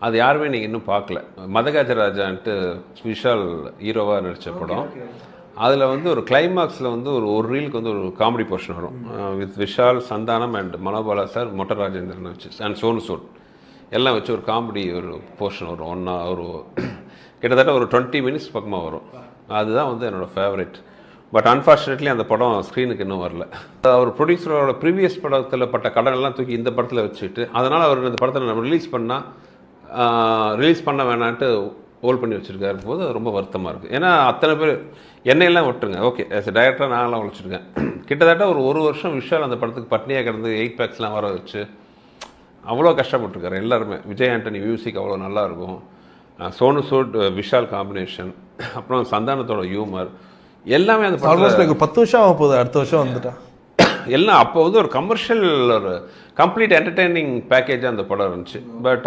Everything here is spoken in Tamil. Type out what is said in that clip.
அது யாருமே நீங்கள் இன்னும் பார்க்கல. மதகஜராஜான்ட்டு விஷால் ஹீரோவாக நடித்த படம். அதில் வந்து ஒரு கிளைமாக்ஸில் வந்து ஒரு ரீலுக்கு வந்து ஒரு காமெடி போர்ஷன் வரும் with Vishal, Santhanam and Manobala sir, மொட்ட ராஜேந்திரன் வச்சு அண்ட் சோனு சூட் எல்லாம் வச்சு ஒரு காமெடி ஒரு போர்ஷன் வரும். ஒரு கிட்டத்தட்ட ஒரு 20 மினிட்ஸ் பக்கமாக வரும். அதுதான் வந்து என்னோடய ஃபேவரட். பட் அன்ஃபார்ச்சுனேட்லி அந்த படம் ஸ்க்ரீனுக்கு இன்னும் வரல. அவர் ப்ரொடியூசரோட ப்ரீவியஸ் படத்தில் பட்ட கடன் எல்லாம் தூக்கி இந்த படத்தில் வச்சுட்டு, அதனால் அவர் இந்த படத்தில் நம்ம ரிலீஸ் பண்ண வேணான்ட்டு ஹோல்ட் பண்ணி வச்சுருக்காரு போது அது ரொம்ப வருத்தமாக இருக்குது. ஏன்னா அத்தனை பேர் என்னையெல்லாம் விட்டுருங்க, ஓகே ஆஸ் எ டைரக்டராக நான்லாம் உழைச்சிருக்கேன். கிட்டத்தட்ட ஒரு வருஷம் விஷால் அந்த படத்துக்கு பட்னியாக கிடந்து 8 பேக்ஸ்லாம் வர வச்சு அவ்வளோ கஷ்டப்பட்டுருக்காரு எல்லாருமே. விஜய் ஆண்டனி மியூசிக் அவ்வளோ நல்லாயிருக்கும், சோனு சூட் விஷால் காம்பினேஷன், அப்புறம் சந்தானத்தோட ஹியூமர் எல்லாமே அந்த படம் 10 வருஷம் ஆக போகுது. அடுத்த வருஷம் வந்துட்டா எல்லாம் அப்போ வந்து ஒரு கமர்ஷியல் ஒரு கம்ப்ளீட் என்டர்டெய்னிங் பேக்கேஜாக அந்த படம் இருந்துச்சு. பட்